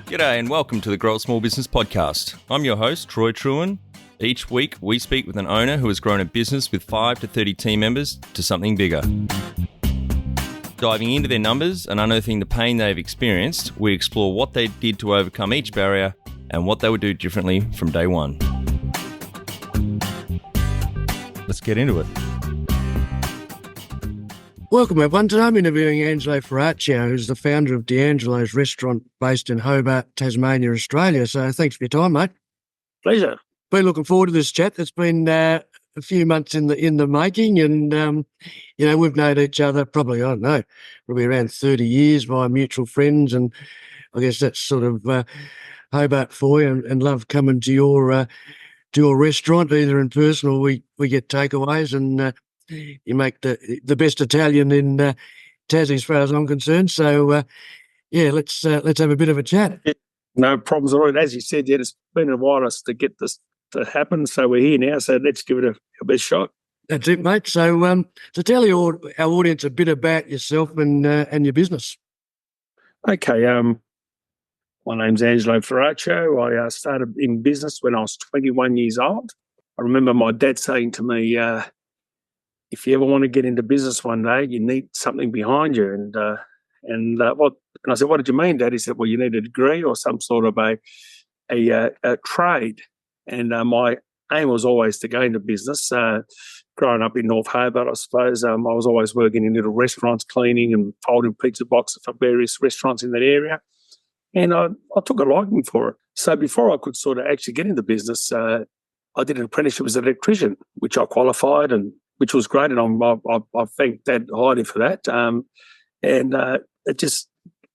G'day and welcome to the Grow a Small Business Podcast. I'm your host, Troy Truen. Each week, we speak with an owner who has grown a business with 5 to 30 team members to something bigger. Diving into their numbers and unearthing the pain they've experienced, we explore what they did to overcome each barrier and what they would do differently from day one. Let's get into it. Welcome everyone. Today I'm interviewing Angelo Fraraccio, who's the founder of D'Angelo's restaurant based in Hobart, Tasmania, Australia. So thanks for your time, mate. Pleasure. Been looking forward to this chat. It's been a few months in the making, and we've known each other probably around 30 years via mutual friends, and I guess that's sort of Hobart for you, and love coming to your restaurant either in person or we get takeaways, and you make the best Italian in Tassie as far as I'm concerned. So let's have a bit of a chat. No problems at all. As you said, it's been a while to get this to happen, so we're here now. So let's give it a best shot. That's it, mate. So to tell our audience a bit about yourself and your business. Okay. My name's Angelo Fraraccio. I started in business when I was 21 years old. I remember my dad saying to me, if you ever want to get into business one day, you need something behind you. And I said, what did you mean, Dad? He said, well, you need a degree or some sort of a trade. And my aim was always to go into business. Growing up in North Hobart, I suppose, I was always working in little restaurants, cleaning and folding pizza boxes for various restaurants in that area. And I took a liking for it. So before I could sort of actually get into business, I did an apprenticeship as an electrician, which I qualified, and which was great. And I thank Dad highly for that. It just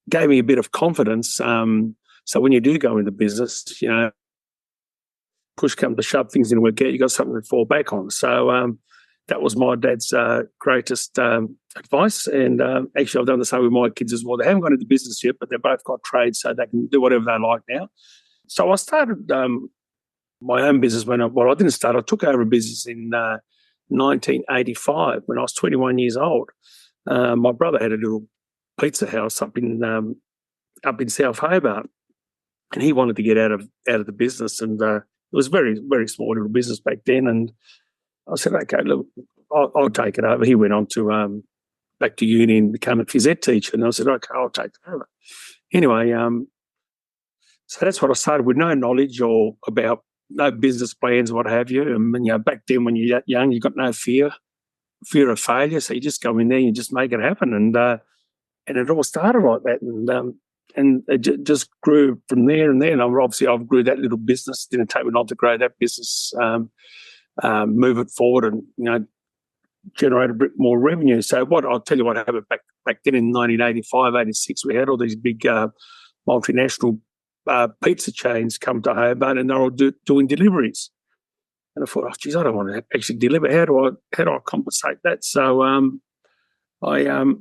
gave me a bit of confidence. So when you do go into business, push comes to shove, things didn't work out, you got something to fall back on. So that was my dad's greatest advice. And actually, I've done the same with my kids as well. They haven't gone into business yet, but they've both got trades, so they can do whatever they like now. So I started my own business I didn't start. I took over a business in 1985 when I was 21 years old. My brother had a little pizza house up in South Hobart, and he wanted to get out of the business, and it was very, very small little business back then. And I said, okay, look, I'll take it over. He went on to back to uni and become a phys ed teacher, and I said, okay, I'll take it over. Anyway, so that's what I started with, no knowledge or about no business plans, what have you. And back then when you're young, you got no fear of failure, so you just go in there and you just make it happen. And it all started like that, and it just grew from there and there. And obviously I've grew that little business. It didn't take me long to grow that business, move it forward, and generate a bit more revenue. So I'll tell you what happened back then in 1985, 86, we had all these big multinational pizza chains come to Hobart, and they're all doing deliveries. And I thought, oh, geez, I don't want to actually deliver. How do I compensate that? So I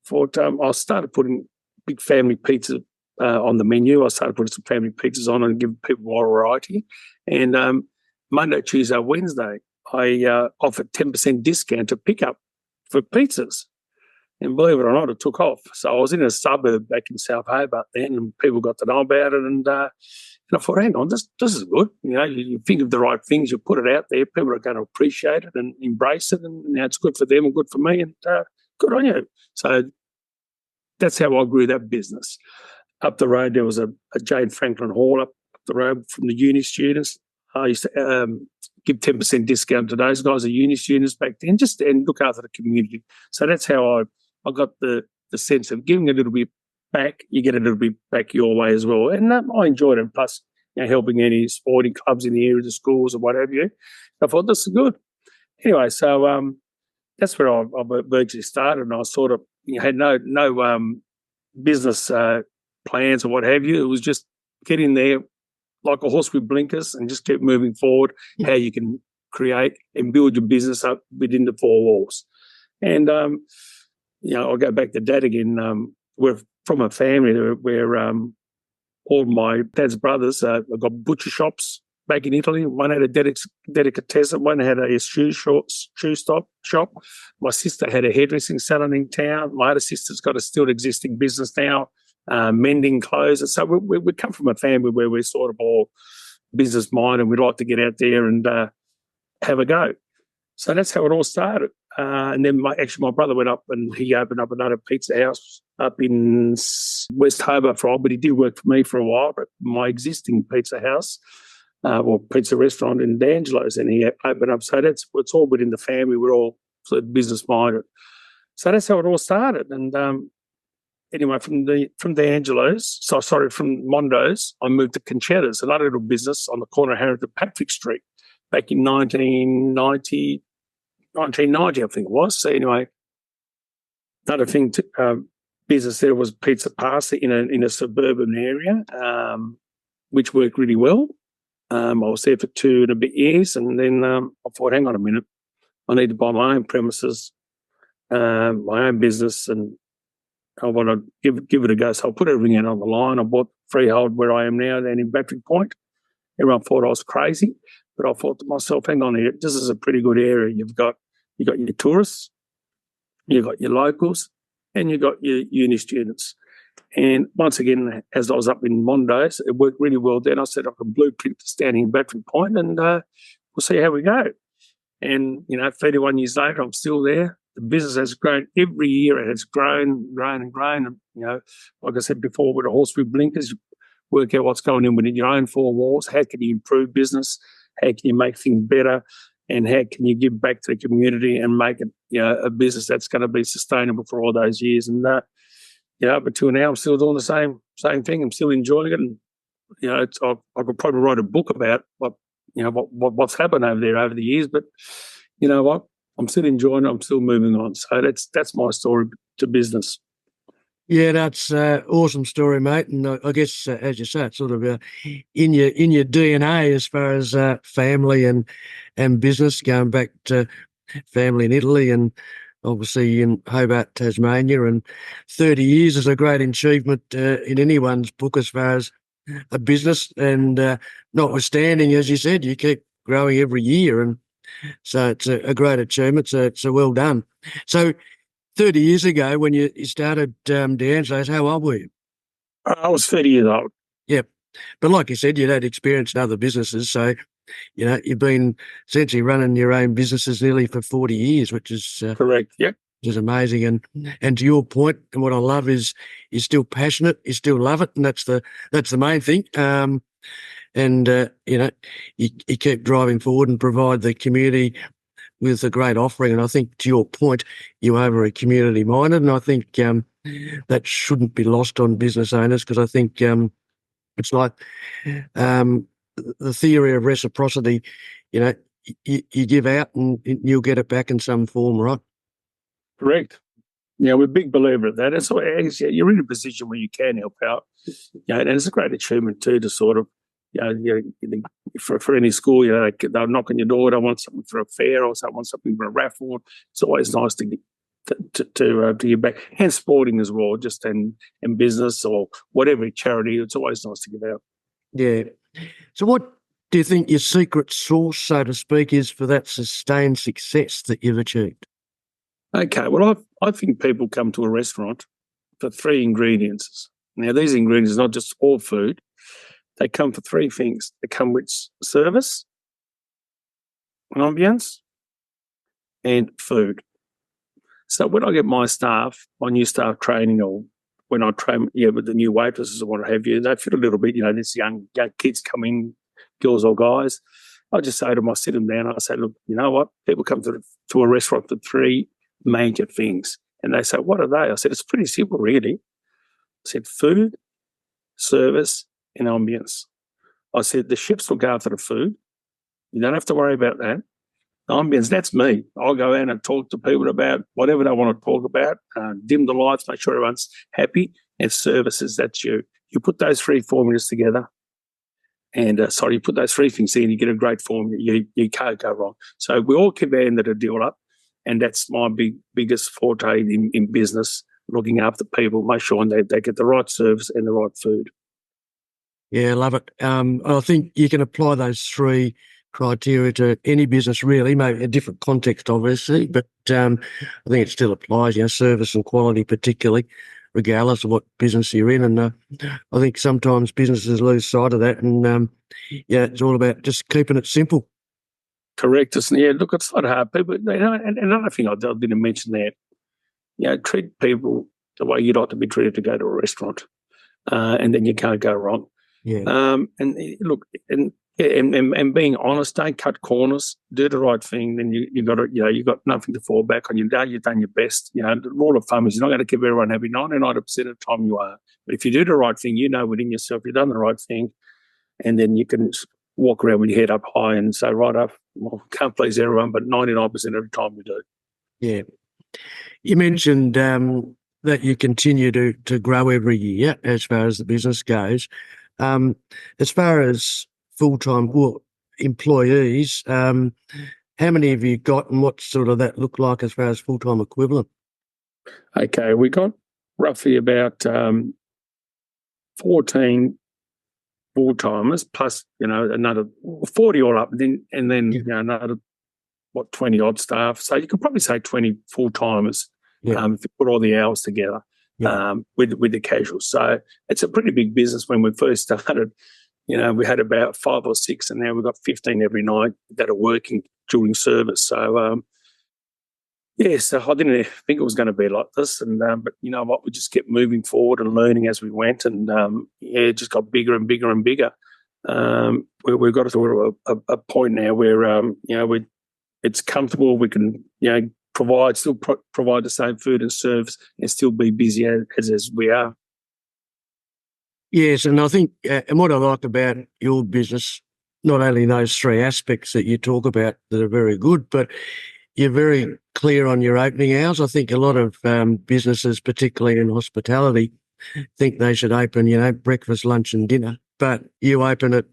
thought I started putting big family pizza on the menu. I started putting some family pizzas on and giving people more variety. And Monday, Tuesday, Wednesday, I offered 10% discount to pick up for pizzas. And believe it or not, it took off. So I was in a suburb back in South Hobart then, and people got to know about it. And I thought, hang on, this is good. You think of the right things, you put it out there, people are going to appreciate it and embrace it. And it's good for them and good for me, and good on you. So that's how I grew that business. Up the road, there was a Jane Franklin Hall up the road from the uni students. I used to give 10% discount to those guys, the uni students back then, and look after the community. So that's how I got the sense of giving a little bit back. You get a little bit back your way as well. And I enjoyed it. Plus, helping any sporting clubs in the area, the schools or what have you. I thought, this is good. Anyway, so that's where I virtually started. And I sort of had no business plans or what have you. It was just get in there like a horse with blinkers and just keep moving forward, how you can create and build your business up within the four walls. And, I'll go back to Dad again. We're from a family where all my dad's brothers have got butcher shops back in Italy. One had a delicatessen, one had a shoe shop. My sister had a hairdressing salon in town. My other sister's got a still existing business now mending clothes. And so we come from a family where we're sort of all business minded and we'd like to get out there and have a go. So that's how it all started. And then my brother went up and he opened up another pizza house up in West Hobart for a while, but he did work for me for a while. But my existing pizza house, or pizza restaurant in Angelo's, and he opened up. So it's all within the family. We're all sort of business minded. So that's how it all started. And anyway, from the Angelo's, from Mondo's, I moved to Conchetta's, another little business on the corner of Harrington Patrick Street, back in 1990, I think it was. So anyway, another thing, business there was pizza pasta in a suburban area, which worked really well. I was there for 2 and a bit years, and then I thought, hang on a minute, I need to buy my own premises, my own business, and I want to give it a go. So I put everything out on the line. I bought freehold where I am now, then in Battery Point. Everyone thought I was crazy, but I thought to myself, hang on here, this is a pretty good area. You've got your tourists, you've got your locals, and you've got your uni students. And once again, as I was up in Mondo's, it worked really well. Then I said I can blueprint standing in Battery Point, and we'll see how we go. And 31 years later, I'm still there. The business has grown every year. It has grown. And, like I said before, with the horse with blinkers, you work out what's going on within your own 4 walls. How can you improve business? How can you make things better? And how can you give back to the community and make it, a business that's going to be sustainable for all those years? And, up until now, I'm still doing the same thing. I'm still enjoying it. And, I could probably write a book about what's happened over there over the years. But you know what? I'm still enjoying it. I'm still moving on. So that's my story to business. Yeah, that's an awesome story, mate. And I guess, as you say, it's sort of in your DNA as far as family and business, going back to family in Italy and obviously in Hobart, Tasmania. And 30 years is a great achievement in anyone's book as far as a business. And notwithstanding, as you said, you keep growing every year. And so it's a great achievement. So well done. So 30 years ago, when you started D'Angelo's, how old were you? I was 30 years old. Yeah. But like you said, you'd had experience in other businesses. So, you've been essentially running your own businesses nearly for 40 years, which is correct. Yeah. Which is amazing. And to your point, and what I love is you're still passionate, you still love it, and that's the main thing. You keep driving forward and provide the community with a great offering. And I think, to your point, you are very community minded, and I think that shouldn't be lost on business owners, because I think it's like the theory of reciprocity. You give out and you'll get it back in some form, right? Correct. Yeah, we're a big believer of that. And so you're in a position where you can help out. And it's a great achievement too to sort of, for any school, they'll knock on your door, they want something for a fair or want something for a raffle. It's always nice to give back. And sporting as well, just in business or whatever charity, it's always nice to give out. Yeah. So what do you think your secret sauce, so to speak, is for that sustained success that you've achieved? Okay, well, I think people come to a restaurant for 3 ingredients. Now, these ingredients are not just all food. They come for 3 things. They come with service, ambience, and food. So when I get my new staff training, or when I train with the new waitresses or what have you, they fit a little bit, these young kids come in, girls or guys. I just say to them, I sit them down, I say, look, you know what? People come to a restaurant for 3 major things. And they say, what are they? I said, it's pretty simple, really. I said, food, service, and ambience. I said, the chefs will go after the food. You don't have to worry about that. The ambience, that's me. I'll go out and talk to people about whatever they want to talk about, dim the lights, make sure everyone's happy. And services, that's you. You put those 3 formulas together, and you put those 3 things in, you get a great formula. You can't go wrong. So we all keep our end of the deal up. And that's my biggest forte in business, looking after people, make sure they get the right service and the right food. Yeah, I love it. I think you can apply those 3 criteria to any business, really, maybe a different context, obviously, but I think it still applies, service and quality particularly. regardless of what business you're in. And I think sometimes businesses lose sight of that. And it's all about just keeping it simple. Correct. Look, it's not hard. People, and another thing I didn't mention there, treat people the way you'd like to be treated to go to a restaurant, and then you can't go wrong. Yeah. And look, and being honest, don't cut corners, do the right thing. Then you got to, you got nothing to fall back on. You've done your best. The rule of thumb is you're not going to keep everyone happy. 99% of the time you are, but if you do the right thing, within yourself you've done the right thing, and then you can walk around with your head up high and say, right up, well, can't please everyone, but 99% of the time we do. Yeah. You mentioned that you continue to grow every year as far as the business goes. As far as full-time employees, how many have you got, and what sort of that look like as far as full-time equivalent? Okay, we got roughly about 14 full-timers plus, another 40 all up, and then another 20 odd staff. So you could probably say 20 full-timers if you put all the hours together with the casuals. So it's a pretty big business. When we first started, we had about 5 or 6, and now we've got 15 every night that are working during service. So, so I didn't think it was going to be like this. And but you know what, we just kept moving forward and learning as we went, and it just got bigger and bigger and bigger. We've got to a point now where it's comfortable. We can provide the same food and service and still be busy as we are. Yes, and I think, and what I like about your business, not only those 3 aspects that you talk about that are very good, but you're very clear on your opening hours. I think a lot of businesses, particularly in hospitality, think they should open, breakfast, lunch and dinner, but you open at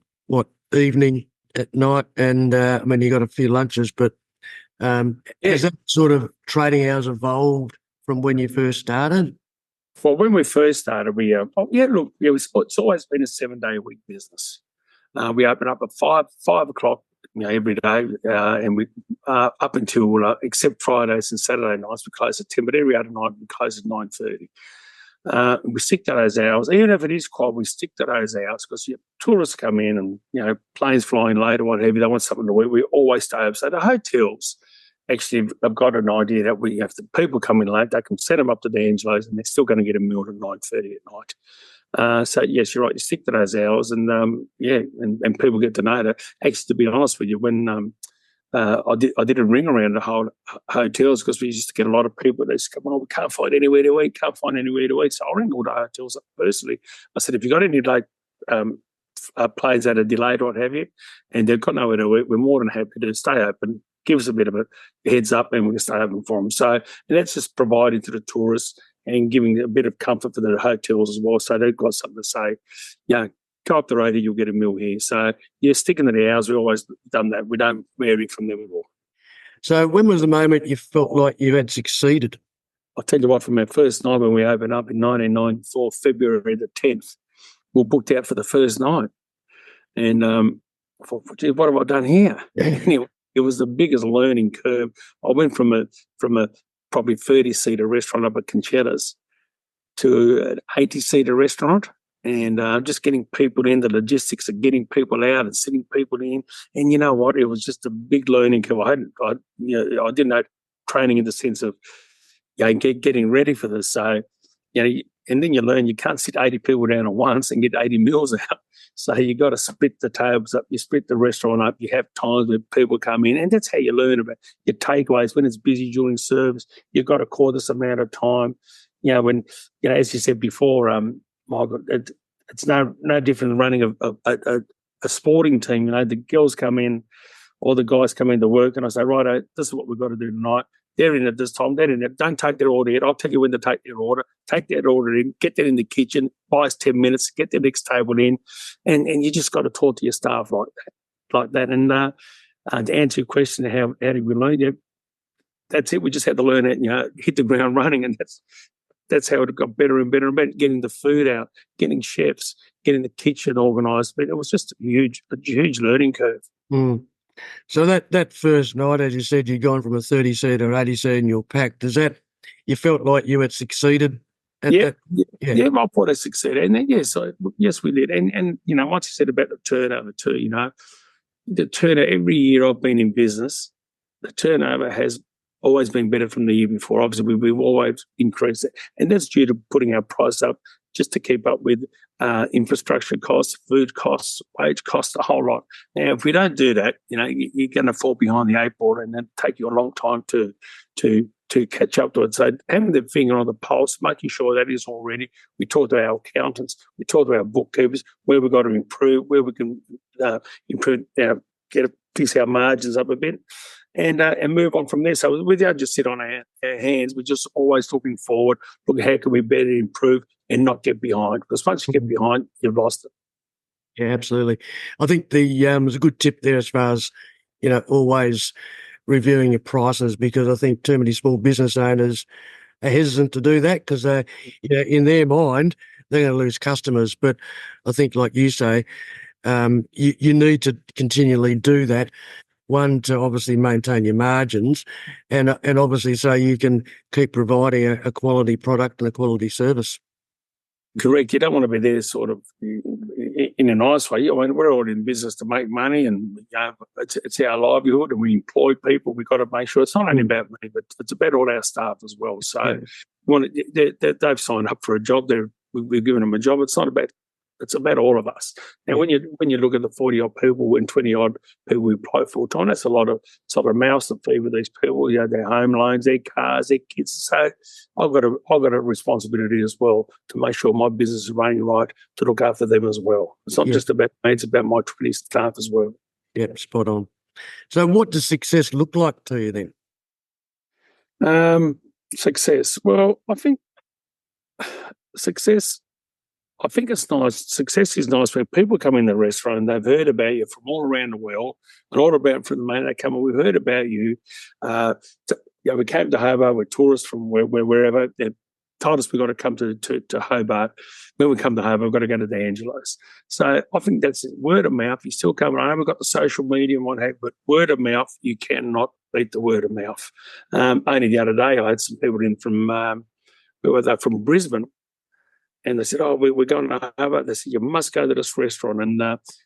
evening, at night, and you got a few lunches, but has that sort of trading hours evolved from when you first started? Well, when we first started, it's always been a 7-day-a-week business. We open up at 5 o'clock, every day, and we up until except Fridays and Saturday nights we close at 10. But every other night we close at 9:30. We stick to those hours, even if it is quiet. We stick to those hours because tourists come in and planes flying late or what have you. They want something to eat. We always stay up. So the hotels actually have got an idea that we have people come in late, they can set them up to the Angelo's and they're still going to get a meal at 9:30 at night. So yes, you're right. You stick to those hours, and and people get to know that. Actually, to be honest with you, when I did a ring around the whole hotels because we used to get a lot of people that used to come, we can't find anywhere to eat, So I ring all the hotels up personally. I said, if you've got any late planes that are delayed or what have you, and they've got nowhere to eat, we're more than happy to stay open. Give us a bit of a heads up and we can stay open for them. So, and that's just providing to the tourists and giving a bit of comfort for the hotels as well. So they've got something to say, go up the road and you'll get a meal here. So, sticking to the hours, we've always done that. We don't vary from them at all. So when was the moment you felt like you had succeeded? I'll tell you what, from our first night when we opened up in 1994, February the 10th, we were booked out for the first night. And I thought, gee, what have I done here? Anyway, it was the biggest learning curve. I went from a probably 30-seater restaurant up at Conchetta's to an 80-seater restaurant, and just getting people in, the logistics of getting people out and sitting people in. And you know what? It was just a big learning curve. I didn't know training in the sense of getting ready for this. So, and then you learn you can't sit 80 people down at once and get 80 meals out. So you got to split the tables up, you split the restaurant up, you have times where people come in, and that's how you learn about your takeaways. When it's busy during service, you've got to call this amount of time. When, as you said before, Michael, it's no different than running a sporting team. The girls come in, or the guys come in to work, and I say, right, this is what we've got to do tonight. They're in at this time, they're in it. Don't take their order yet. I'll tell you when to take their order. Take that order in, get that in the kitchen, buy us 10 minutes, get the next table in, and you just got to talk to your staff like that. And to answer your question, how did we learn? That's it. We just had to learn it, hit the ground running, and that's how it got better and better and better. Getting the food out, getting chefs, getting the kitchen organised. But it was just a huge learning curve. Mm. So that first night, as you said, you'd gone from a 30-seater to 80-seater and you're packed. Does that, you felt like you had succeeded? I tell you what, from our first night when we opened up in 1994, February the 10th, we were booked out for the first night. And we stick to those hours, even if it is quiet. We Yeah, my point has succeeded. And then, yes, we did. And once you said about the turnover too, the turnover, every year I've been in business, the turnover has always been better from the year before. Obviously, we've always increased it. And that's due to putting our price up just to keep up with infrastructure costs, food costs, wage costs, the whole lot. Now, if we don't do that, you're going to fall behind the eight ball, and then take you a long time to catch up to it. So having the finger on the pulse, making sure that is all ready. We talk to our accountants, we talk to our bookkeepers, where we've got to improve, where we can improve, fix our margins up a bit, and move on from there. So we don't just sit on our hands. We're just always looking forward, look how can we better improve and not get behind, because once you get behind, you've lost it. Yeah, absolutely. I think there's a good tip there as far as, always reviewing your prices, because I think too many small business owners are hesitant to do that because in their mind, they're going to lose customers. But I think, like you say, you need to continually do that. One, to obviously maintain your margins, and obviously so you can keep providing a quality product and a quality service. Correct. You don't want to be there sort of in a nice way. I mean, we're all in business to make money, and it's our livelihood, and we employ people. We've got to make sure it's not only about me, but it's about all our staff as well. So they've signed up for a job. We've given them a job. It's about all of us. Now, when you look at the 40-odd people and 20-odd people we employ full-time, that's a lot of mouths to feed with these people, their home loans, their cars, their kids. So I've got a responsibility as well to make sure my business is running right, to look after them as well. It's not just about me, it's about my 20 staff as well. Yep, spot on. So what does success look like to you then? Success. Well, I think it's nice. Success is nice when people come in the restaurant and they've heard about you from all around the world, and all about from the moment they come in. We've heard about you. We came to Hobart. We're tourists from wherever. They told us we've got to come to Hobart. When we come to Hobart, we've got to go to the Angelos. So I think that's it. Word of mouth. You still come around. We've got the social media and what have you, but word of mouth, you cannot beat the word of mouth. Only the other day, I had some people in from from Brisbane. And they said, we're going to Hobart. They said, you must go to this restaurant. And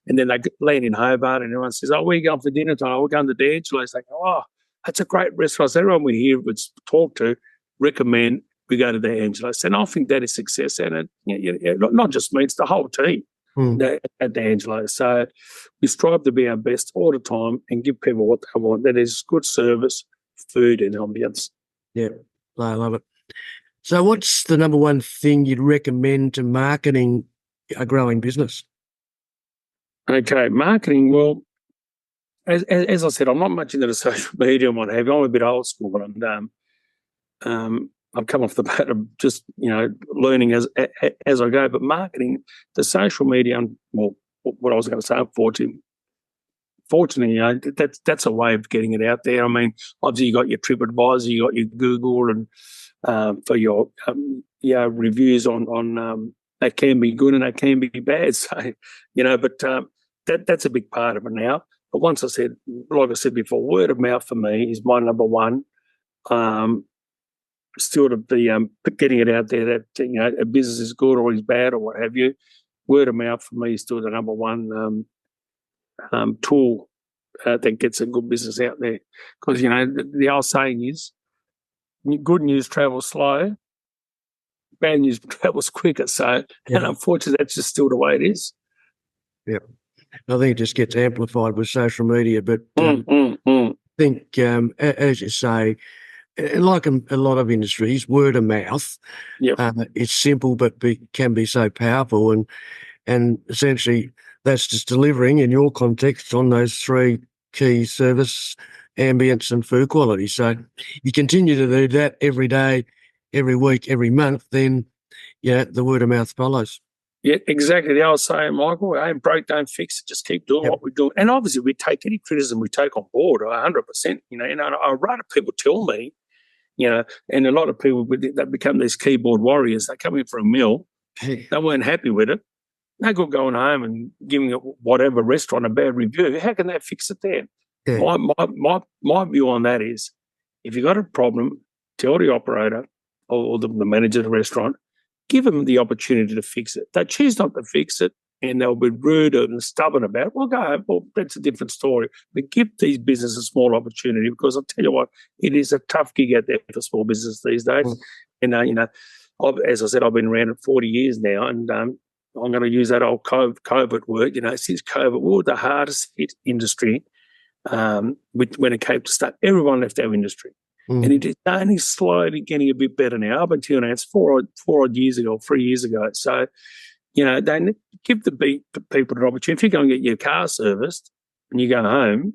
then they land in Hobart, and everyone says, where are you going for dinner tonight? We're going to the Angelos. They go, that's a great restaurant. So everyone we hear would talk to, recommend we go to the Angelos. And I think that is success. And not just me, it's the whole team at the Angelos. So we strive to be our best all the time and give people what they want. That is good service, food, and ambience. Yeah, I love it. So what's the number one thing you'd recommend to marketing a growing business? Okay, marketing. Well, as I said, I'm not much into the social media and what have you. I'm a bit old school, but I've come off the bat of just learning as I go. But marketing, the social media, well, what I was going to say, fortunately, that's a way of getting it out there. I mean, obviously you got your TripAdvisor, you got your Google, and for your reviews on that can be good and that can be bad. So but that's a big part of it now. But like I said before, word of mouth for me is my number one. Still of the getting it out there that a business is good or is bad or what have you. Word of mouth for me is still the number one tool that gets a good business out there. Because the old saying is, good news travels slow, bad news travels quicker. So, and unfortunately, that's just still the way it is. Yeah, I think it just gets amplified with social media. But I think, as you say, like a lot of industries, word of mouth, it's simple but can be so powerful. And essentially, that's just delivering, in your context, on those three key: service, ambience, and food quality. So you continue to do that every day, every week, every month, then the word of mouth follows. Yeah, exactly. The old saying, Michael, ain't broke, don't fix it. Just keep doing what we're doing. And obviously, we take any criticism we take on board, 100%. And I'd rather people tell me, and a lot of people that become these keyboard warriors, they come in for a meal, they weren't happy with it. No good going home and giving it whatever restaurant a bad review. How can they fix it then? Yeah. My view on that is, if you've got a problem, tell the operator or the manager of the restaurant, give them the opportunity to fix it. They choose not to fix it and they'll be rude and stubborn about it. Well, go home. Well, that's a different story. But give these businesses a small opportunity, because I'll tell you what, it is a tough gig out there for small business these days. And, as I said, I've been around it 40 years now, and I'm going to use that old COVID word. Since COVID, we were the hardest hit industry when it came to start. Everyone left our industry. And it is only slowly getting a bit better now. Up until now, it's 3 years ago. So, they give the people an opportunity. If you go and get your car serviced and you go home,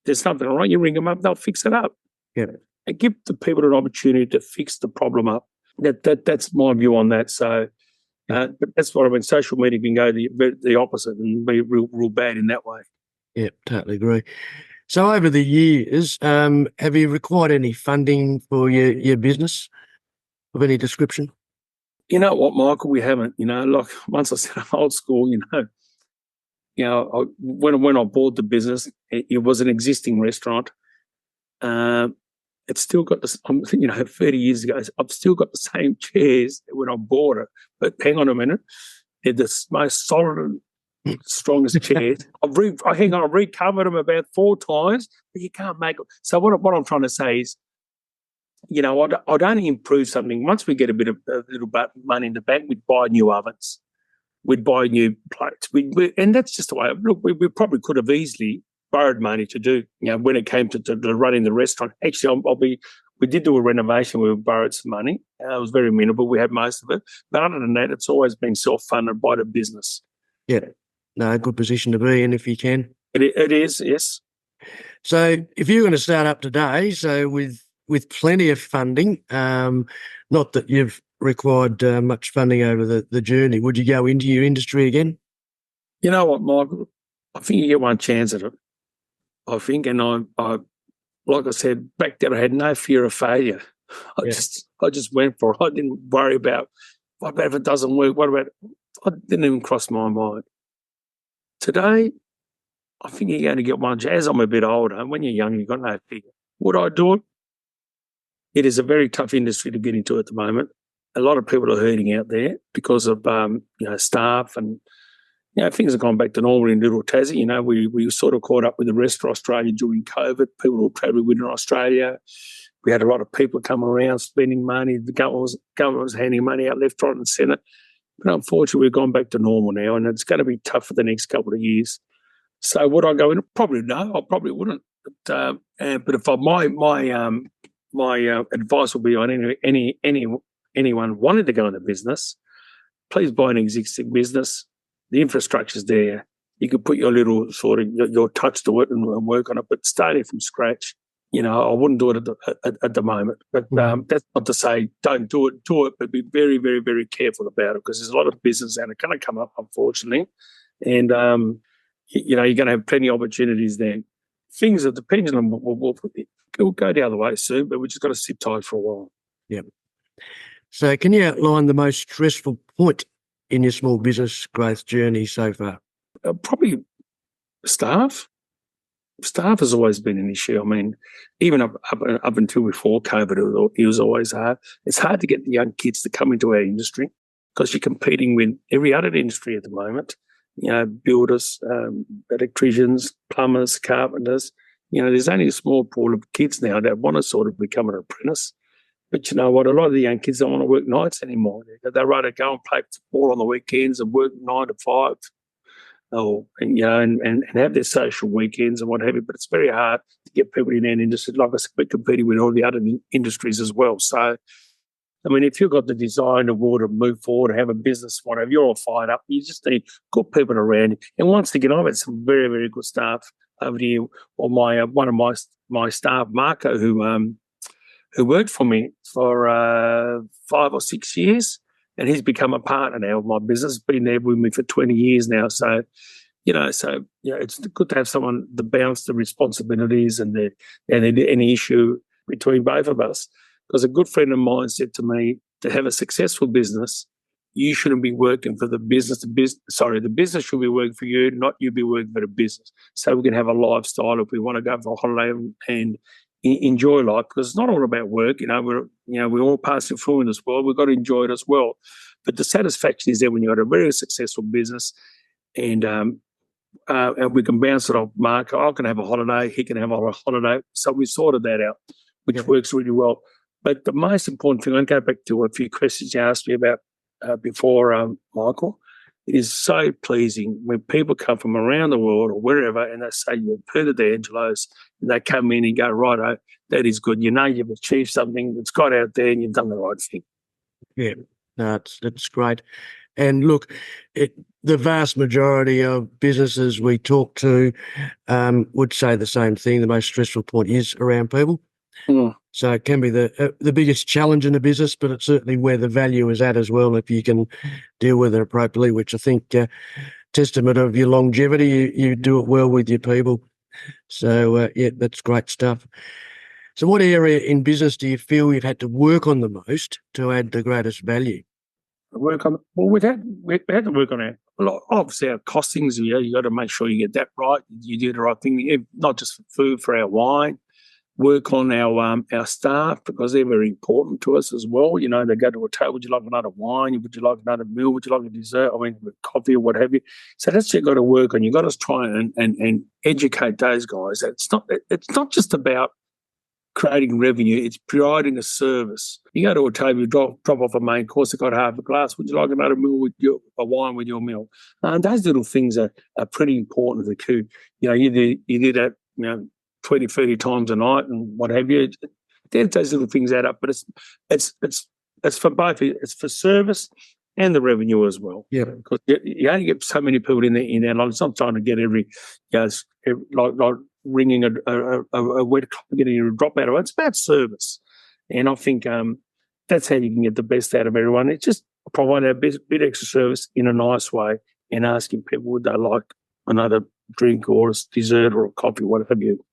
there's something wrong, you ring them up, they'll fix it up. Yeah. And give the people an opportunity to fix the problem up. That's my view on that. So but that's what I mean. Social media can go the opposite and be real bad in that way. Yeah, totally agree. So over the years, have you required any funding for your business of any description? You know what, Michael? We haven't. Like once I said, I'm old school. When I bought the business, it was an existing restaurant. It's still got 30 years ago, I've still got the same chairs when I bought it. But hang on a minute, they're the most solid and strongest chairs. I've recovered them about 4 times, but you can't make it. So what I'm trying to say is, I'd only improve something once we get a little bit money in the bank. We'd buy new ovens, we'd buy new plates, and that's just the way. Look, we probably could have easily borrowed money to do, when it came to running the restaurant. Actually, we did do a renovation where we borrowed some money. It was very minimal. We had most of it, but other than that, it's always been self-funded by the business. Yeah, no, a good position to be in if you can. It is, yes. So if you're going to start up today, so with plenty of funding, not that you've required much funding over the journey, would you go into your industry again? You know what, Michael? I think you get one chance at it. I think, and I like I said back then, I had no fear of failure. I just went for it. I didn't worry about what about if it doesn't work. What about? I didn't even cross my mind. Today, I think you're going to get one chance. As I'm a bit older, when you're young, you've got no fear. Would I do it? It is a very tough industry to get into at the moment. A lot of people are hurting out there because of staff and things have gone back to normal in Little Tassie. We sort of caught up with the rest of Australia during COVID. People were travelling within Australia. We had a lot of people coming around spending money. The government was handing money out left, right, and centre. But unfortunately, we've gone back to normal now, and it's going to be tough for the next couple of years. So would I go in? Probably no. I probably wouldn't. But if my advice would be on anyone wanting to go into business, please buy an existing business. The infrastructure's there. You could put your little sort of your touch to it and work on it, but starting from scratch, I wouldn't do it at the moment. But that's not to say don't do it, but be very, very, very careful about it, because there's a lot of business that are going to come up, unfortunately. And, you're going to have plenty of opportunities there. Things that the pendulum will go the other way soon, but we just got to sit tight for a while. Yeah. So can you outline the most stressful point in your small business growth journey so far? Probably staff. Staff has always been an issue. I mean, even up until before COVID, it was always hard. It's hard to get the young kids to come into our industry because you're competing with every other industry at the moment. Builders, electricians, plumbers, carpenters. There's only a small pool of kids now that want to sort of become an apprentice. But you know what? A lot of the young kids don't want to work nights anymore. They'd rather go and play football on the weekends and work 9 to 5, and have their social weekends and what have you. But it's very hard to get people in our industry. Like I said, we're competing with all the other industries as well. So, I mean, if you've got the desire and the will to move forward and have a business, whatever, you're all fired up. You just need good people around you. And once again, I've had some very, very good staff over here. Or one of my staff, Marco, who worked for me for 5 or 6 years, and he's become a partner now of my business. Been there with me for 20 years now. So, it's good to have someone to bounce the responsibilities and any issue between both of us. Because a good friend of mine said to me, to have a successful business, you shouldn't be working for the business. The business should be working for you, not you be working for the business. So we can have a lifestyle if we want to go for a holiday and enjoy life, because it's not all about work. We're all passing through in this world. We've got to enjoy it as well. but the satisfaction is there when you've got a very successful business, and we can bounce it off Mark. I can have a holiday, he can have a holiday. So we sorted that out, which works really well. But the most important thing, I'll go back to a few questions you asked me about before, Michael. It is so pleasing when people come from around the world or wherever and they say, you've heard of the Angelos, and they come in and go, right, that is good. You know you've achieved something that's got out there and you've done the right thing. Yeah, no, it's great. And look, the vast majority of businesses we talk to would say the same thing. The most stressful point is around people. Mm. So it can be the biggest challenge in the business, but it's certainly where the value is at as well, if you can deal with it appropriately, which I think testament of your longevity, you do it well with your people. So, that's great stuff. So what area in business do you feel you've had to work on the most to add the greatest value? We've had to work on our, obviously our costings. You got to make sure you get that right. You do the right thing, not just for food, for our wine. Work on our staff, because they're very important to us as well. You know, they go to a table, would you like another wine? Would you like another meal? Would you like a dessert? Coffee or what have you. So that's what you've got to work on. You've got to try and educate those guys. It's not just about creating revenue, it's providing a service. You go to a table, you drop off a main course, they've got half a glass. Would you like another meal a wine with your meal? And those little things are pretty important to the coup. You know, you do that, 20, 30 times a night and what have you. Those little things add up, but it's for both. It's for service and the revenue as well. Yeah, because you only get so many people in there. Like, it's not trying to get every like ringing a wet clock, getting a drop out of it. It's about service, and I think that's how you can get the best out of everyone. It's just providing a bit extra service in a nice way and asking people would they like another drink or a dessert or a coffee, whatever you.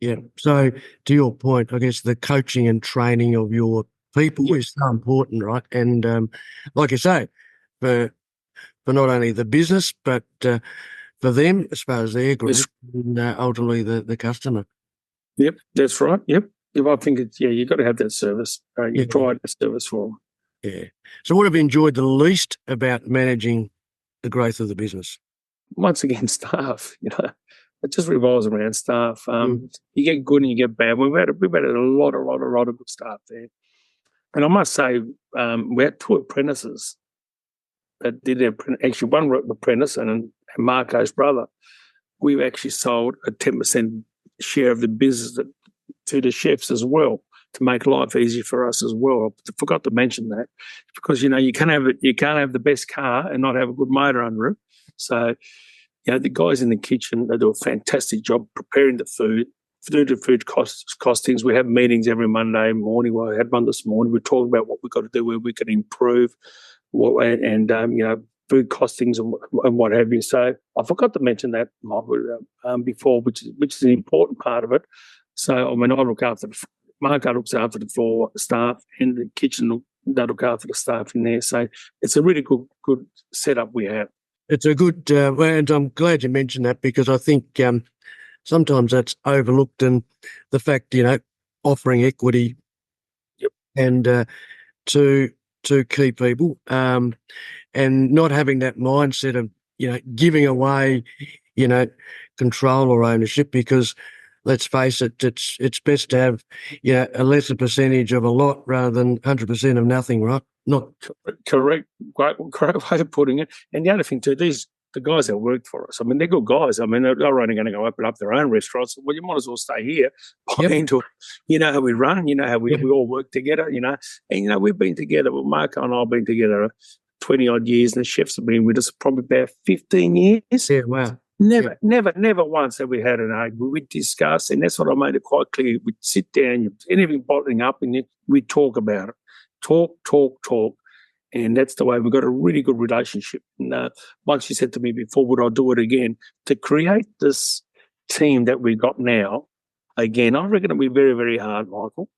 Yeah. So to your point, I guess the coaching and training of your people is so important, right? And like you say, for not only the business, but for them as far as their growth and ultimately the customer. Yep, that's right. Yep. I think you've got to have that service. You provide that service for them. Yeah. So what have you enjoyed the least about managing the growth of the business? Once again, staff, it just revolves around staff. You get good and you get bad. We've had a lot of good staff there. And I must say, we had 2 apprentices that did actually one apprentice and Marco's brother. We've actually sold a 10% share of the business to the chefs as well, to make life easy for us as well. I forgot to mention that, because you can't have the best car and not have a good motor under it. So the guys in the kitchen, they do a fantastic job preparing the food, through the food costings. We have meetings every Monday morning. Well, I had one this morning. We talk about what we've got to do, where we can improve, food costings and what have you. So I forgot to mention that, Michael, before, which is an important part of it. So Marco looks after the floor staff, and the kitchen, they look after the staff in there. So it's a really good setup we have. It's a good, and I'm glad you mentioned that, because I think sometimes that's overlooked, and the fact, offering equity and to key people, and not having that mindset of, giving away, control or ownership, because let's face it, it's best to have, a lesser percentage of a lot rather than 100% of nothing, right? Not correct. Great way of putting it. And the other thing too, the guys that work for us, they're good guys. They're only going to go open up their own restaurants. Well, you might as well stay here. Into, how we run, how we all work together, And, we've been together, Marco and I have been together 20-odd years, and the chefs have been with us probably about 15 years. Yeah, wow. Never once have we had an argument. We discuss, and that's what I made it quite clear. We'd sit down, anything bottling up, and we'd talk about it. Talk. And that's the way we've got a really good relationship. And once you said to me before, would I do it again? To create this team that we've got now, again, I reckon it'll be very, very hard, Michael,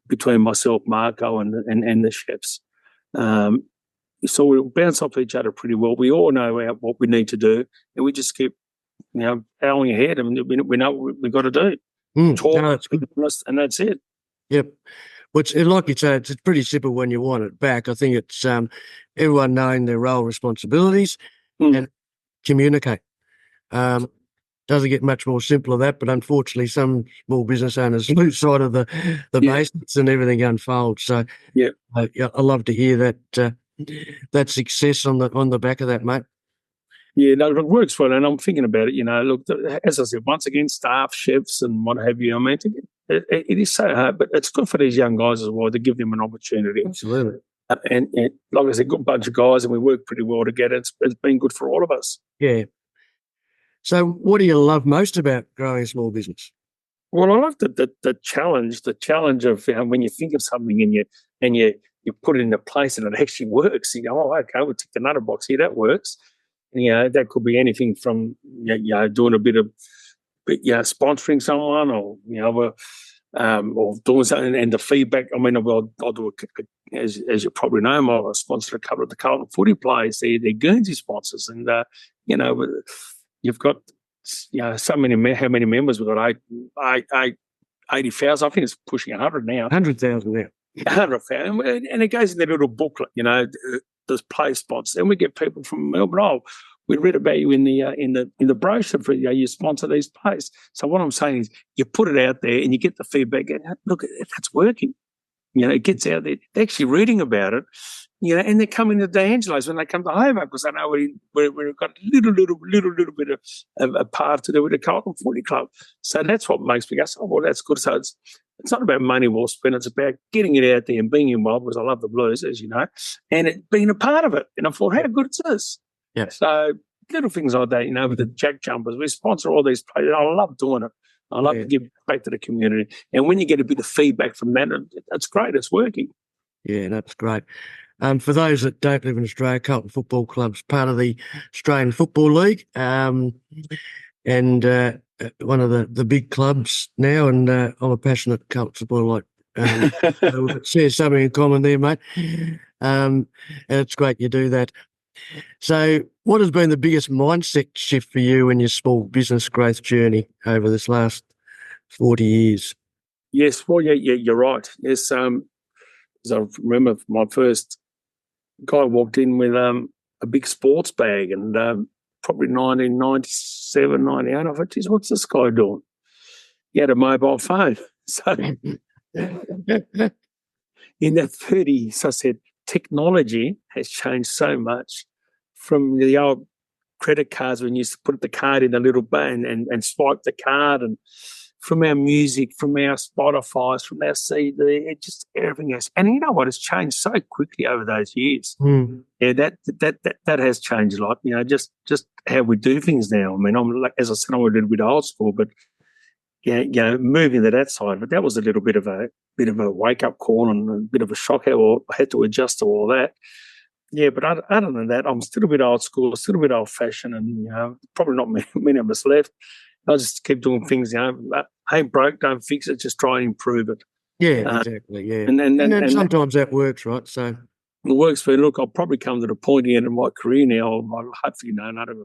between myself, Marco, and the chefs. So we'll bounce off each other pretty well. We all know what we need to do, and we just keep, powering ahead, and we know what we've got to do. Talk, no, that's good. And that's it. Yep. which, like you say, it's pretty simple when you want it back. I think it's everyone knowing their role responsibilities and communicate. Doesn't get much more simple than that, but unfortunately, some small business owners lose sight of the basics and everything unfolds. So, I love to hear that success on the back of that, mate. Yeah, no, it works well, and I'm thinking about it. Look, as I said, once again, staff, chefs, and what have you. I mean, it is so hard, but it's good for these young guys as well to give them an opportunity. Absolutely. And like I said, good bunch of guys, and we work pretty well together. It's been good for all of us. Yeah. So, what do you love most about growing a small business? Well, I love the challenge of when you think of something and you put it into place and it actually works. You go, oh, okay, we'll tick another box here. That works. And, that could be anything from doing a bit of sponsoring someone or doing something, and the feedback. I mean, I'll do as you probably know, I sponsored a couple of the Carlton footy players. They're Guernsey sponsors, and you've got so many. How many members we've got? 80,000. I think it's pushing 100 now. 100,000 now. 100,000, and it goes in their little booklet. There's play spots, and we get people from Melbourne. Oh, we read about you in the brochure for you sponsor these plays. So what I'm saying is, you put it out there and you get the feedback. And look, that's working. It gets out there. They're actually reading about it. And they're coming to Angelo's when they come to Hobart because they know we've got a little bit of a part to do with the Carlton Footy Club. So that's what makes me go, oh, well, that's good. So it's not about money well spent. It's about getting it out there and being involved, because I love the Blues, as you know, and it being a part of it. And I thought, how good is this? Yeah. So little things like that, with the jack jumpers. We sponsor all these players. I love doing it. I love to give back to the community. And when you get a bit of feedback from that, that's great. It's working. Yeah, that's great. For those that don't live in Australia, Carlton Football Club's part of the Australian Football League, and one of the big clubs now, and I'm a passionate Carlton supporter, so we share something in common there, mate. And it's great you do that. So what has been the biggest mindset shift for you in your small business growth journey over this last 40 years? Yes, well, you're right. Yes, as I remember, my first guy walked in with a big sports bag, and probably 1997, 98, I thought, geez, what's this guy doing? He had a mobile phone. So in that 30 years, I said, technology has changed so much from the old credit cards when you used to put the card in the little button and swipe the card, and from our music, from our Spotify's, from our CD, it just everything else. And you know what? It's changed so quickly over those years. Yeah, that has changed a lot. Just how we do things now. I mean, as I said, I'm a little bit old school, but moving to that side. But that was a little bit of a wake up call and a bit of a shock. How I had to adjust to all that. Yeah, but other than that, I'm still a bit old school, still a bit old fashioned, and probably not many of us left. I just keep doing things. Ain't broke, don't fix it. Just try and improve it. Yeah, exactly. Yeah, and sometimes that works, right? So it works for me. Look, I'll probably come to the point in my career now. I'll hopefully another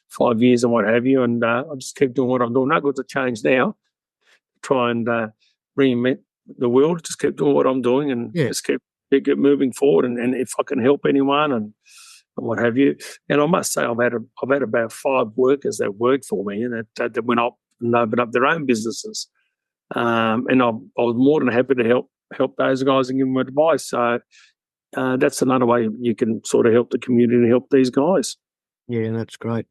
5 years and what have you, and I'll just keep doing what I'm doing. No good to change now. Try and reinvent the world. Just keep doing what I'm doing, and just keep moving forward. And if I can help anyone and what have you. And I must say, I've had about 5 workers that worked for me and that went up and opened up their own businesses. And I was more than happy to help those guys and give them advice. So that's another way you can sort of help the community and help these guys. Yeah, that's great.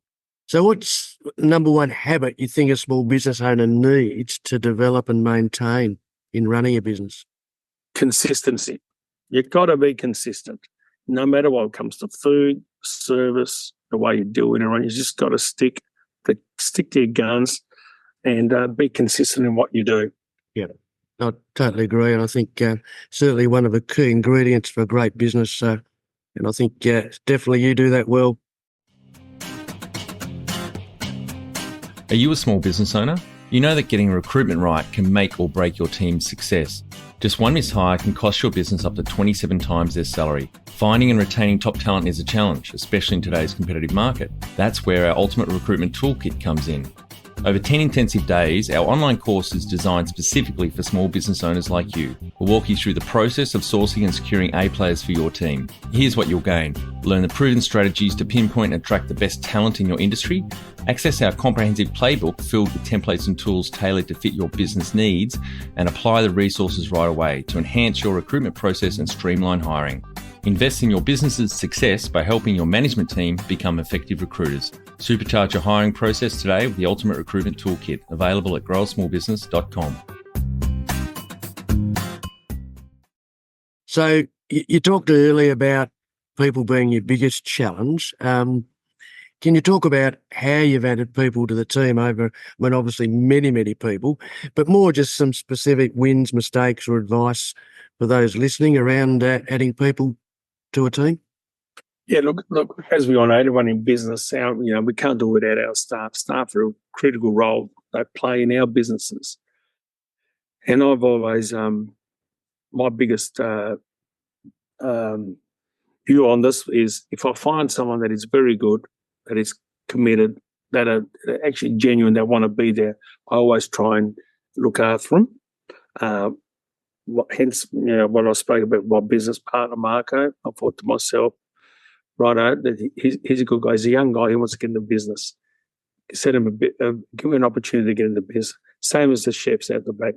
So what's the number one habit you think a small business owner needs to develop and maintain in running a business? Consistency. You've got to be consistent. No matter what comes to food, service, the way you do it, you just got to stick to your guns and be consistent in what you do. Yeah, I totally agree. And I think certainly one of the key ingredients for a great business. And I think definitely you do that well. Are you a small business owner? You know that getting recruitment right can make or break your team's success. Just one mishire can cost your business up to 27 times their salary. Finding and retaining top talent is a challenge, especially in today's competitive market. That's where our Ultimate Recruitment Toolkit comes in. Over 10 intensive days, our online course is designed specifically for small business owners like you. We'll walk you through the process of sourcing and securing A players for your team. Here's what you'll gain. Learn the proven strategies to pinpoint and attract the best talent in your industry. Access our comprehensive playbook filled with templates and tools tailored to fit your business needs, and apply the resources right away to enhance your recruitment process and streamline hiring. Invest in your business's success by helping your management team become effective recruiters. Supercharge your hiring process today with the Ultimate Recruitment Toolkit, available at growasmallbusiness.com. So you talked earlier about people being your biggest challenge. Can you talk about how you've added people to the team over, obviously many people, but more just some specific wins, mistakes or advice for those listening around adding people to a team? Yeah, look, as we all know, everyone in business, we can't do it without our staff. Staff are a critical role they play in our businesses. And I've always, my biggest view on this is if I find someone that is very good, that is committed, that are actually genuine, that want to be there, I always try and look after them. Hence, what I spoke about my business partner, Marco, I thought to myself, righto, that he's a good guy. He's a young guy. He wants to get into business. Set him give him an opportunity to get into business. Same as the chefs out the back,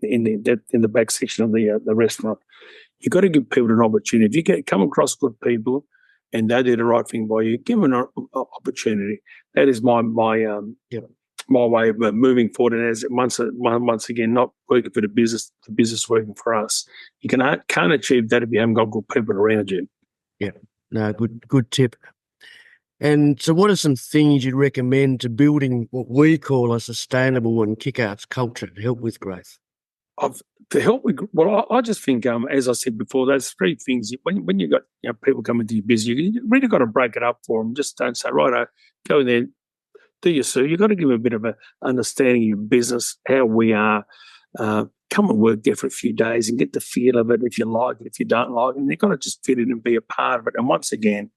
in the back section of the restaurant. You've got to give people an opportunity. If you come across good people and they do the right thing by you, give them an opportunity. That is my way of moving forward. And as once again, not working for the business working for us. You can't achieve that if you haven't got good people around you. Yeah. No, good tip. And so what are some things you'd recommend to building what we call a sustainable and kick-ass culture to help with growth? I just think, as I said before, those three things, when you got people coming to your business, you really got to break it up for them. Just don't say, right, go in there, do your suit. You've got to give them a bit of an understanding of your business, how we are. Come and work there for a few days and get the feel of it, if you like it, if you don't like it. And they've got to just fit in and be a part of it. And once again,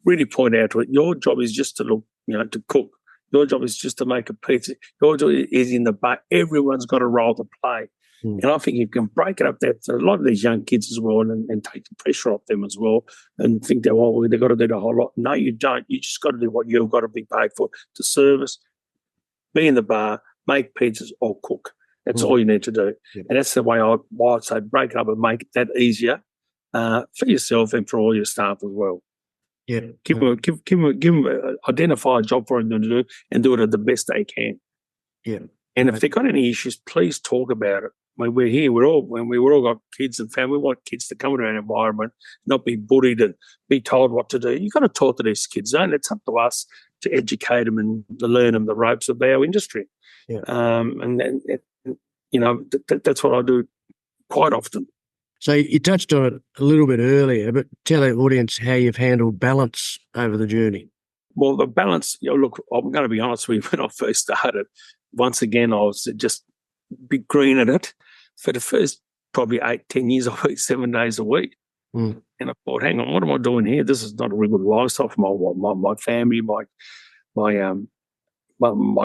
really point out to it, your job is just to look, to cook. Your job is just to make a pizza. Your job is in the bar. Everyone's got a role to play. And I think you can break it up there to a lot of these young kids as well and take the pressure off them as well and think that, they've got to do the whole lot. No, you don't. You just got to do what you've got to be paid for, to service, be in the bar, make pizzas or cook. That's all you need to do. Yeah. And that's the way I'd say break it up and make it that easier for yourself and for all your staff as well. Yeah. Give them identify a job for them to do and do it at the best they can. Yeah. And if they've got any issues, please talk about it. When we're here, we're all got kids and family. We want kids to come into our environment, not be bullied and be told what to do. You've got to talk to these kids, and it's up to us to educate them and to learn them the ropes of our industry. Yeah. That's what I do quite often. So you touched on it a little bit earlier, but tell our audience how you've handled balance over the journey. Well, the balance, look, I'm going to be honest with you, when I first started, once again, I was just big green at it. For the first probably 8-10 years, I worked 7 days a week. And I thought, hang on, what am I doing here? This is not a really good lifestyle for my family, my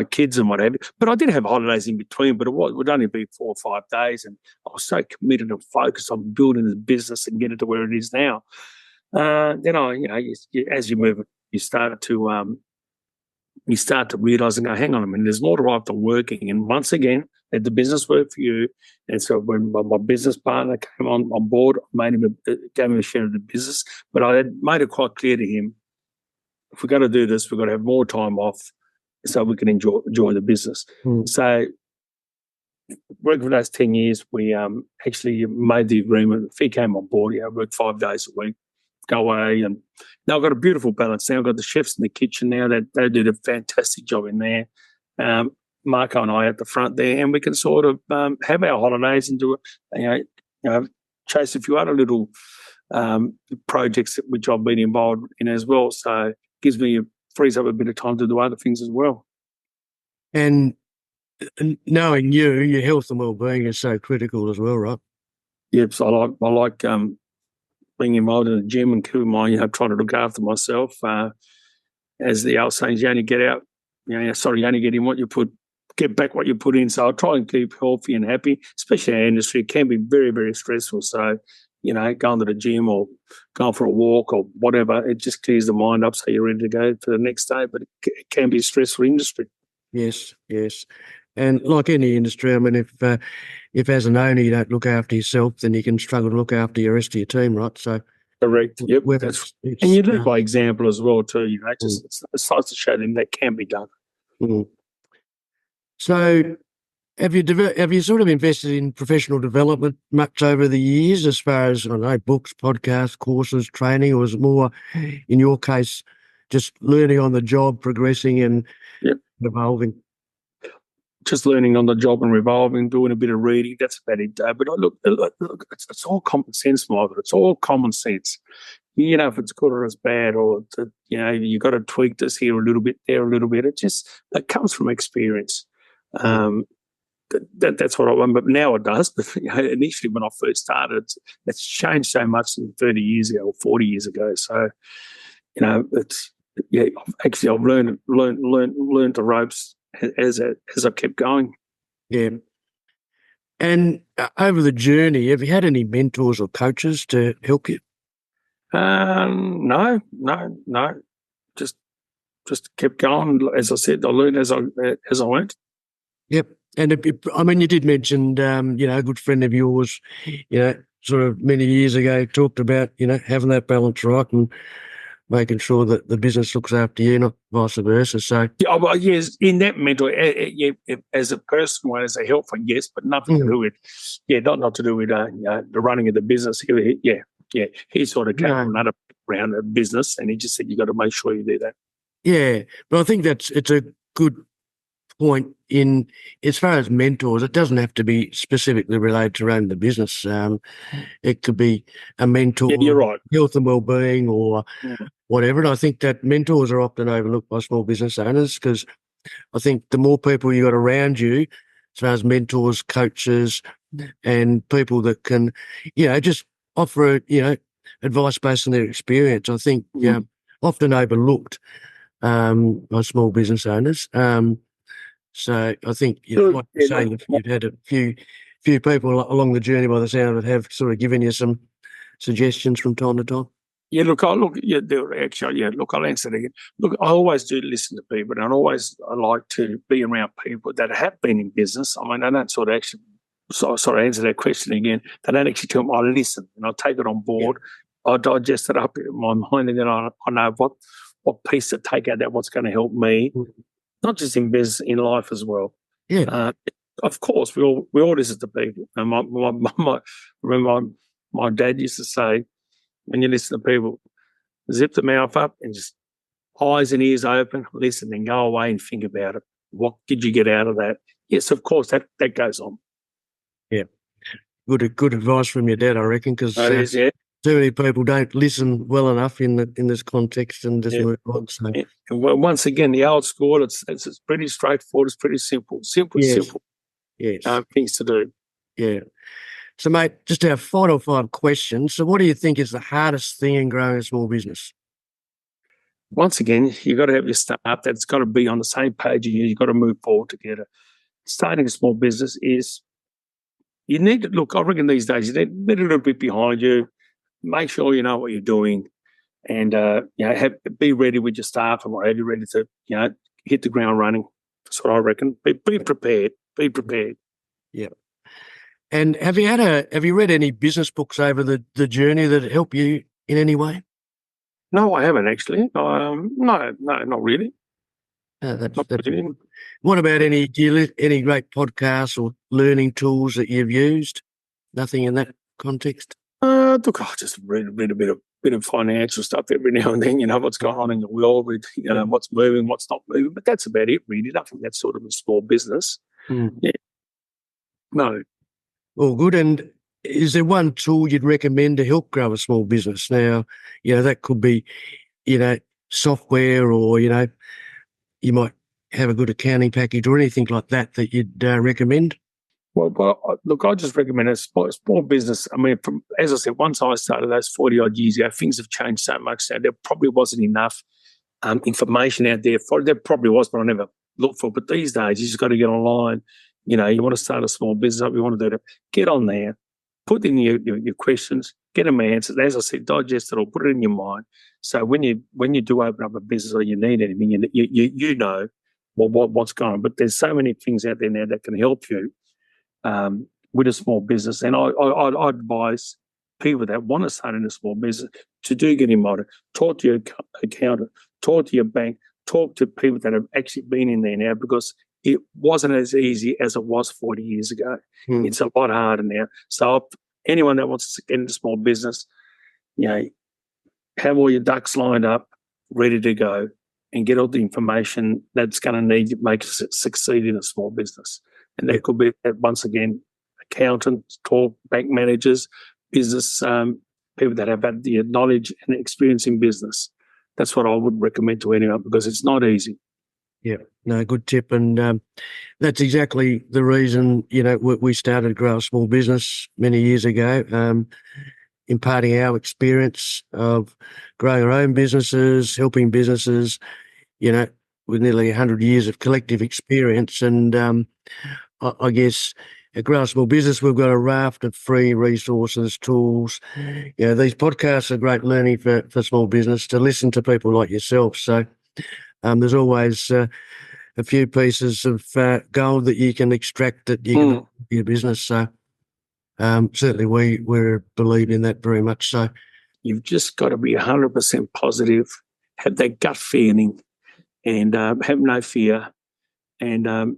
kids and whatever. But I did have holidays in between, but it would only be 4 or 5 days. And I was so committed and focused on building the business and getting it to where it is now. Then as you move, you start to realise and go, hang on a minute, there's more to life than working. And once again, let the business work for you. And so when my business partner came on board, gave him a share of the business. But I had made it quite clear to him, if we're going to do this, we've got to have more time off so we can enjoy the business. So working for those 10 years, we actually made the agreement. If he came on board, I worked 5 days a week, go away. And now I've got a beautiful balance. Now I've got the chefs in the kitchen now. They did a fantastic job in there. Marco and I at the front there, and we can sort of have our holidays and do chase a few other little projects which I've been involved in as well. So it frees up a bit of time to do other things as well. And knowing your health and well-being is so critical as well, right? Yep. So I like being involved in the gym and keeping trying to look after myself. As the old saying, you only get out you only get back what you put in. So I try and keep healthy and happy, especially in our industry. It can be very, very stressful. So, going to the gym or going for a walk or whatever, it just clears the mind up so you're ready to go for the next day. But it can be a stressful industry. Yes. And like any industry, I mean, if as an owner you don't look after yourself, then you can struggle to look after the rest of your team, right? So correct. Yep. And you learn by example as well too. It's nice to show them that can be done. Mm. So, have you sort of invested in professional development much over the years, as far as, I don't know, books, podcasts, courses, training, or was it more, in your case, just learning on the job, progressing and evolving? Just learning on the job and revolving, doing a bit of reading. That's about it. But look, it's all common sense, Michael. It's all common sense. If it's good or it's bad, or you got to tweak this here a little bit, there a little bit. It comes from experience. That's what I want. But now it does. But initially, when I first started, it's changed so much than 30 years ago or 40 years ago. So, actually, I've learned the ropes as I kept going. Yeah. And over the journey, have you had any mentors or coaches to help you? No. Just kept going. As I said, I learned as I went. Yep. And you did mention, a good friend of yours, sort of many years ago talked about, having that balance right and making sure that the business looks after you, not vice versa. So yes, in that mentor, as a personal one, as a helpful, yes, but nothing to do with, not to do with the running of the business. He sort of came from another round of business, and he just said you got to make sure you do that. Yeah, but I think it's a good point in as far as mentors. It doesn't have to be specifically related to running the business. It could be a mentor, you're right, health and well-being or whatever. And I think that mentors are often overlooked by small business owners, because I think the more people you got around you, as far as mentors, coaches, and people that can, just offer, advice based on their experience, I think often overlooked by small business owners. So I think, like you're saying, if you've had a few people along the journey, by the sound of it, have sort of given you some suggestions from time to time. Yeah, look, I'll answer that again. Look, I always do listen to people, and I like to be around people that have been in business. I mean, I don't sort of answer that question again. They don't actually tell me. I listen, and I take it on board. Yeah. I digest it up in my mind, and then I know what piece to take out, that what's going to help me. Not just in business, in life as well. Yeah. Of course, we all listen to people. And my dad used to say, when you listen to people, zip the mouth up and just eyes and ears open, listen, and go away and think about it. What did you get out of that? Yes, of course, that goes on. Yeah. Good advice from your dad, I reckon, because too many people don't listen well enough in this context and just move on. So. And once again, the old school, it's pretty straightforward. It's pretty simple. Simple. Yes. Things to do. Yeah. So, mate, just our final 5 questions. So what do you think is the hardest thing in growing a small business? Once again, you've got to have your staff that's got to be on the same page as you. You've got to move forward together. Starting a small business is, you need to, look, I reckon these days, you need a little bit behind you. Make sure you know what you're doing, and be ready with your staff and what have you, ready to hit the ground running. That's what I reckon. Be prepared. Be prepared. Yeah. And have you read any business books over the journey that help you in any way? No, I haven't actually. No, not really. That's really. What about any great podcasts or learning tools that you've used? Nothing in that context. Look, I just read a bit of financial stuff every now and then. What's going on in the world with what's moving, what's not moving. But that's about it, really. Nothing that's sort of a small business. Yeah. No. All good. And is there one tool you'd recommend to help grow a small business? Now, that could be, software, or you might have a good accounting package or anything like that you'd recommend. Well, look, I just recommend a small business. I mean, as I said, once I started those 40-odd years ago, things have changed so much now. There probably wasn't enough information out there. There probably was, but I never looked for it. But these days, you just got to get online. You know, you want to start a small business up, you want to do that, get on there, put in your questions, get them answered. As I said, digest it or put it in your mind. So when you do open up a business or you need anything, you know what's going on. But there's so many things out there now that can help you with a small business. And I advise people that want to start in a small business to do get involved. Talk to your accountant, talk to your bank, talk to people that have actually been in there now, because it wasn't as easy as it was 40 years ago. It's a lot harder now. So anyone that wants to get into small business, you know, have all your ducks lined up, ready to go, and get all the information that's going to need to make us succeed in a small business. And that could be, once again, accountants, bank managers, business people that have had the knowledge and experience in business. That's what I would recommend to anyone, because it's not easy. Yeah, no, good tip. And that's exactly the reason, you know, we started to grow a small business many years ago, imparting our experience of growing our own businesses, helping businesses, you know, with nearly 100 years of collective experience. And I guess at Grow a Small Business, we've got a raft of free resources, tools. You know, these podcasts are great learning for small business, to listen to people like yourself. So there's always a few pieces of gold that you can extract that you can your business. So certainly we believe in that very much. So you've just got to be 100% positive, have that gut feeling, and have no fear. And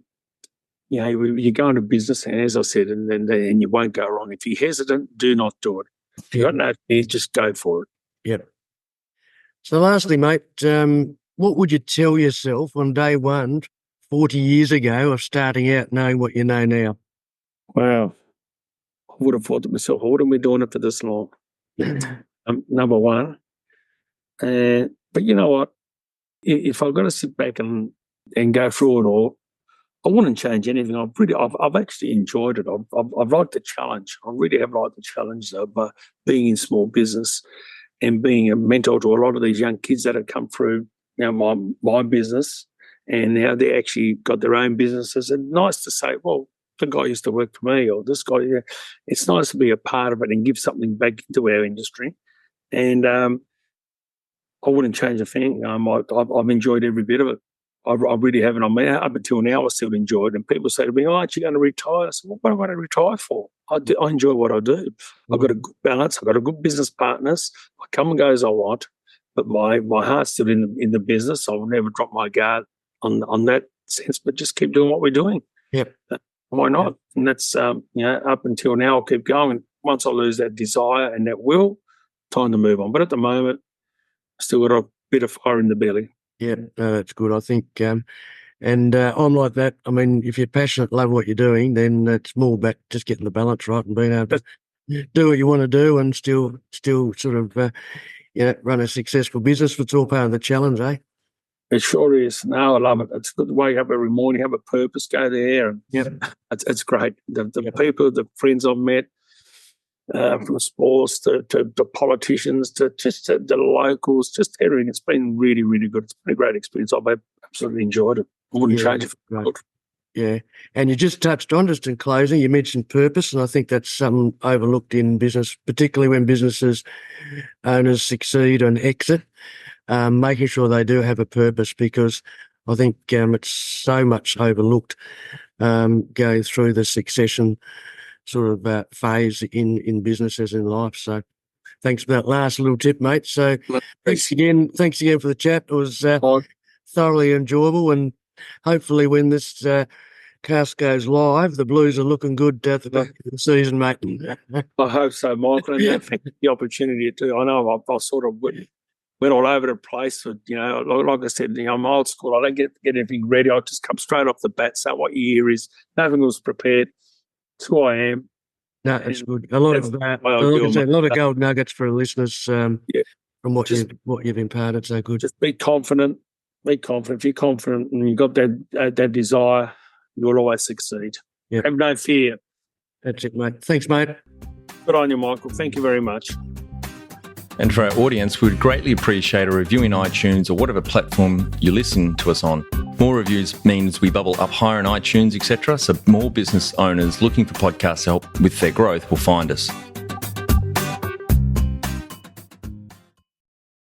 you know, you go into business, and as I said, and you won't go wrong. If you're hesitant, do not do it. If you've got no fear, just go for it. Yep. So lastly, mate, what would you tell yourself on day one, 40 years ago, of starting out knowing what you know now? Wow. I would have thought to myself, I wouldn't be doing it for this long. Number one. But you know what? If I've got to sit back and go through it all, I wouldn't change anything. I've actually enjoyed it. I've liked the challenge. I really have liked the challenge of being in small business and being a mentor to a lot of these young kids that have come through, you know, my business, and now they actually got their own businesses. And nice to say, well, the guy used to work for me, or this guy. Yeah. It's nice to be a part of it and give something back into our industry. And I wouldn't change a thing. I've enjoyed every bit of it. I really haven't. I mean, up until now, I still enjoy it. And people say to me, aren't you going to retire? I said, well, what am I going to retire for? I enjoy what I do. I've got a good balance. I've got a good business partners. I come and go as I want. But my heart's still in the business. I will never drop my guard on that sense, but just keep doing what we're doing. Yep. Why not? Yep. And that's, you know, up until now, I'll keep going. Once I lose that desire and that will, time to move on. But at the moment, I still got a bit of fire in the belly. Yeah, no, that's good. I think, and I'm like that. I mean, if you're passionate, love what you're doing, then it's more about just getting the balance right and being able to do what you want to do and still sort of, you know, run a successful business. It's all part of the challenge, eh? It sure is. No, I love it. It's good to wake up every morning, have a purpose, go there, and it's great. The people, the friends I've met, from sports to politicians to just to the locals, just everything. It's been really, really good. It's been a great experience. I've absolutely enjoyed it. I wouldn't change it for the world. Yeah. And you just touched on, just in closing, you mentioned purpose, and I think that's something overlooked in business, particularly when businesses owners succeed and exit, making sure they do have a purpose, because I think it's so much overlooked going through the succession sort of phase in business as in life. So thanks for that last little tip, mate. So thanks again for the chat. It was thoroughly enjoyable, and hopefully when this cast goes live, the Blues are looking good at the back of the season, mate. I hope so, Michael, and thank you for the opportunity too. I know I sort of went all over the place. But, you know, like I said, you know, I'm old school. I don't get anything ready. I just come straight off the bat. So what you hear is nothing was prepared. It's who I am. No, that's good. A lot of gold nuggets for listeners from what you've imparted. So good. Just be confident. Be confident. If you're confident and you've got that desire, you'll always succeed. Yep. Have no fear. That's it, mate. Thanks, mate. Good on you, Michael. Thank you very much. And for our audience, we would greatly appreciate a review in iTunes or whatever platform you listen to us on. More reviews means we bubble up higher in iTunes, etc., so more business owners looking for podcast help with their growth will find us.